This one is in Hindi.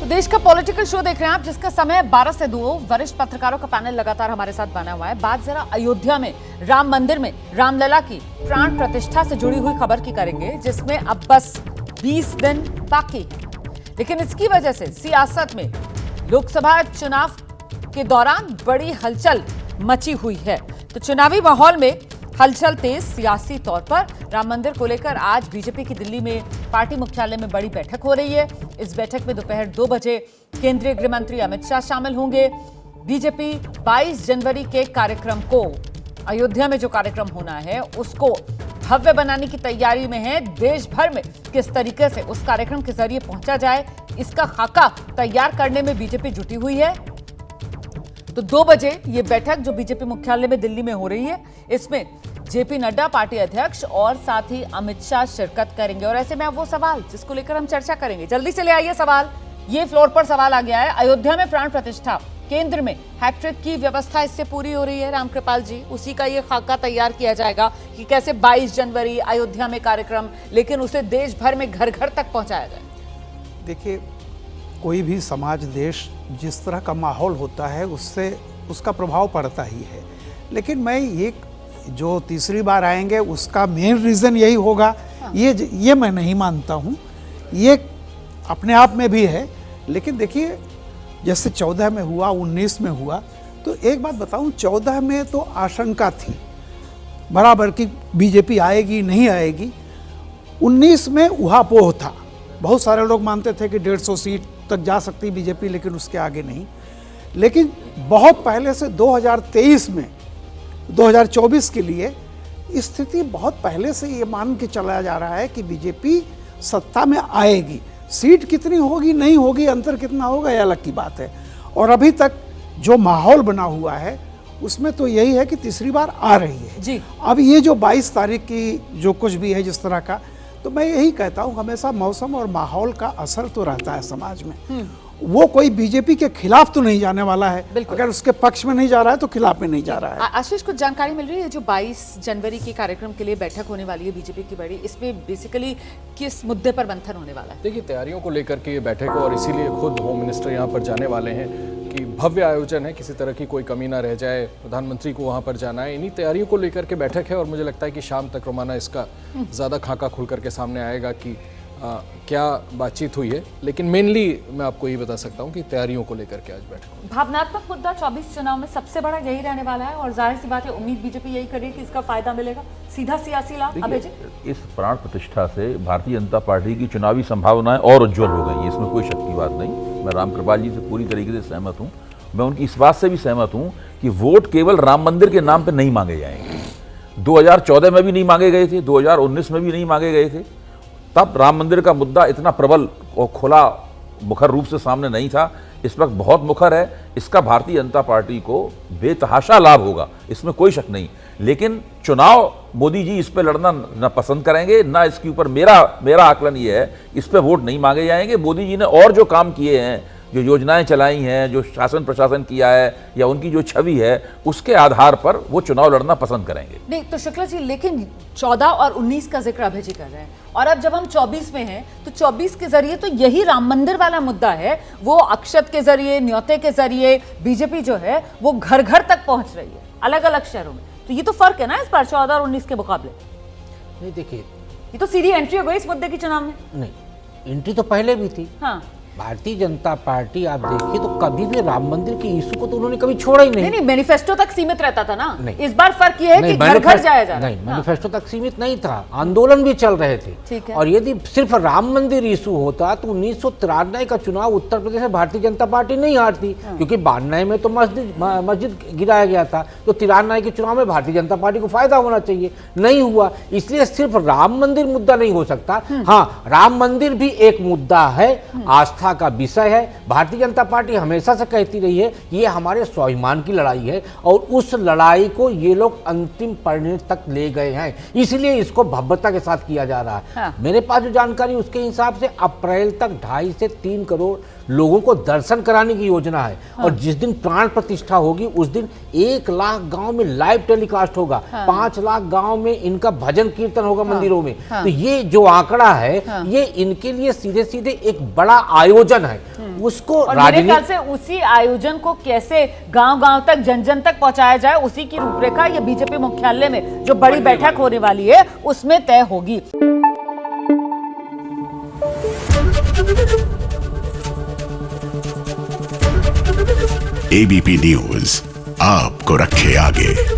देश का पॉलिटिकल शो देख रहे हैं आप, जिसका समय 12 से 2। वरिष्ठ पत्रकारों का पैनल लगातार हमारे साथ बना हुआ है। बात जरा अयोध्या में राम मंदिर में रामलला की प्राण प्रतिष्ठा से जुड़ी हुई खबर की करेंगे, जिसमें अब बस 20 दिन बाकी है। लेकिन इसकी वजह से सियासत में लोकसभा चुनाव के दौरान बड़ी हलचल मची हुई है। तो चुनावी माहौल में हलचल तेज। सियासी तौर पर राम मंदिर को लेकर आज बीजेपी की दिल्ली में पार्टी मुख्यालय में बड़ी बैठक हो रही है। इस बैठक में दोपहर 2 बजे केंद्रीय गृह मंत्री अमित शाह शामिल होंगे। बीजेपी 22 जनवरी के कार्यक्रम को, अयोध्या में जो कार्यक्रम होना है उसको भव्य बनाने की तैयारी में है। देश भर में किस तरीके से उस कार्यक्रम के जरिए पहुंचा जाए, इसका खाका तैयार करने में बीजेपी जुटी हुई है। तो 2 बजे ये बैठक जो बीजेपी मुख्यालय में दिल्ली में हो रही है, इसमें जेपी नड्डा पार्टी अध्यक्ष और साथ ही अमित शाह शिरकत करेंगे। और ऐसे में अब वो सवाल जिसको लेकर हम चर्चा करेंगे, जल्दी चले आइए सवाल। ये फ्लोर पर सवाल आ गया है। अयोध्या में प्राण प्रतिष्ठा, केंद्र में हैट्रिक की व्यवस्था इससे पूरी हो रही है रामकृपाल जी, उसी का ये खाका तैयार किया जाएगा कि कैसे 22 जनवरी अयोध्या में कार्यक्रम, लेकिन उसे देश भर में घर घर तक पहुंचाया जाए। देखिए, कोई भी समाज, देश जिस तरह का माहौल होता है उससे उसका प्रभाव पड़ता ही है। लेकिन मैं ये जो तीसरी बार आएंगे उसका मेन रीज़न यही होगा, ये मैं नहीं मानता हूँ। ये अपने आप में भी है। लेकिन देखिए, जैसे 14 में हुआ, 19 में हुआ, तो एक बात बताऊँ, 14 में तो आशंका थी बराबर की बीजेपी आएगी नहीं आएगी। 19 में उहापोह था। बहुत सारे लोग मानते थे कि 150 सीट तक जा सकती बीजेपी, लेकिन उसके आगे नहीं। लेकिन बहुत पहले से 2023 में 2024 के लिए स्थिति बहुत पहले से ये मान के चला जा रहा है कि बीजेपी सत्ता में आएगी। सीट कितनी होगी नहीं होगी, अंतर कितना होगा, ये अलग की बात है। और अभी तक जो माहौल बना हुआ है उसमें तो यही है कि तीसरी बार आ रही है जी। अब ये जो 22 तारीख की जो कुछ भी है जिस तरह का, तो मैं यही कहता हूँ, हमेशा मौसम और माहौल का असर तो रहता है समाज में। वो कोई बीजेपी के खिलाफ तो नहीं जाने वाला है। अगर उसके पक्ष में नहीं जा रहा है तो खिलाफ में नहीं जा रहा है। आशीष, कुछ जानकारी मिल रही है जो 22 जनवरी के कार्यक्रम के लिए बैठक होने वाली है बीजेपी की बड़ी, इसमें बेसिकली किस मुद्दे पर मंथन होने वाला है? देखिए, तैयारियों को लेकर के ये बैठक है और इसीलिए खुद होम मिनिस्टर यहाँ पर जाने वाले हैं कि भव्य आयोजन है, किसी तरह की कोई कमी ना रह जाए। प्रधानमंत्री को वहाँ पर जाना है। इन्हीं तैयारियों को लेकर के बैठक है और मुझे लगता है कि शाम तक रोमाना इसका ज़्यादा खाका खुल करके सामने आएगा कि क्या बातचीत हुई है। लेकिन मेनली मैं आपको ये बता सकता हूँ कि तैयारियों को लेकर के आज बैठक हुई। भावनात्मक मुद्दा 24 चुनाव में सबसे बड़ा यही रहने वाला है और जाहिर सी बात है, उम्मीद बीजेपी यही कर रही है कि इसका फायदा मिलेगा, सीधा सियासी लाभ। अभय जी, इस प्राण प्रतिष्ठा से भारतीय जनता पार्टी की चुनावी संभावनाएं और उज्जवल हो गई, इसमें कोई शक की बात नहीं। मैं रामकृपाल जी से पूरी तरीके से सहमत हूँ। मैं उनकी इस बात से भी सहमत हूँ कि वोट केवल राम मंदिर के नाम पर नहीं मांगे जाएंगे। 2014 में भी नहीं मांगे गए थे, 2019 में भी नहीं मांगे गए थे। तब राम मंदिर का मुद्दा इतना प्रबल और खुला मुखर रूप से सामने नहीं था। इस वक्त बहुत मुखर है। इसका भारतीय जनता पार्टी को बेतहाशा लाभ होगा, इसमें कोई शक नहीं। लेकिन चुनाव मोदी जी इस पे लड़ना न पसंद करेंगे, ना इसके ऊपर मेरा आकलन ये है, इस पे वोट नहीं मांगे जाएंगे। मोदी जी ने और जो काम किए हैं, जो योजनाएं चलाई हैं, जो शासन प्रशासन किया है, या उनकी जो छवि है, उसके आधार पर वो चुनाव लड़ना पसंद करेंगे। नहीं तो शुक्ला जी, लेकिन 14 और 19 का जिक्र अभय जी कर रहे हैं और अब जब हम 24 में हैं तो 24 के जरिए तो यही राम मंदिर वाला मुद्दा है, वो अक्षत के जरिए, न्योते के जरिए बीजेपी जो है वो घर घर तक पहुंच रही है अलग अलग शहरों में। तो ये तो फर्क है ना इस बार 14 और 19 के मुकाबले। नहीं, देखिए, ये तो सीधी एंट्री हो गई इस मुद्दे की चुनाव में। नहीं, एंट्री तो पहले भी थी। हाँ, भारतीय जनता पार्टी आप देखिए तो कभी भी राम मंदिर के इशू को तो उन्होंने कभी छोड़ा ही नहीं। नहीं, मैनिफेस्टो तक सीमित रहता था ना। नहीं, इस बार फर्क ये है कि घर घर जाया जा रहा है। नहीं, मैनिफेस्टो तक सीमित नहीं था, आंदोलन भी चल रहे थे। ठीक है। और यदि सिर्फ राम मंदिर इशू होता तो 1993 का चुनाव उत्तर प्रदेश में भारतीय जनता पार्टी नहीं हारती, क्योंकि 92 में तो मस्जिद गिराया गया था। तो 93 के चुनाव में भारतीय जनता पार्टी को फायदा होना चाहिए, नहीं हुआ। इसलिए सिर्फ राम मंदिर मुद्दा नहीं हो सकता। हाँ, राम मंदिर भी एक मुद्दा है, आस्था का विषय है। भारतीय जनता पार्टी हमेशा से कहती रही है कि ये हमारे स्वाभिमान की लड़ाई है और उस लड़ाई को ये लोग अंतिम परिणति तक ले गए हैं, इसलिए इसको भव्यता के साथ किया जा रहा है। हाँ। मेरे पास जो जानकारी उसके हिसाब से अप्रैल तक 2.5 से 3 करोड़ लोगों को दर्शन कराने की योजना है। हाँ। और जिस दिन प्राण प्रतिष्ठा होगी उस दिन 1 लाख गांव में लाइव टेलीकास्ट होगा। हाँ। 5 लाख गांव में इनका भजन कीर्तन होगा। हाँ। मंदिरों में। हाँ। तो ये जो आंकड़ा है। हाँ। ये इनके लिए सीधे सीधे एक बड़ा आयोजन है। उसको और मेरे ख्याल से उसी आयोजन को कैसे गांव-गांव तक, जन-जन तक पहुंचाया जाए, उसी की रूपरेखा ये बीजेपी मुख्यालय में जो बड़ी बैठक होने वाली है उसमें तय होगी। एबीपी न्यूज आपको रखे आगे।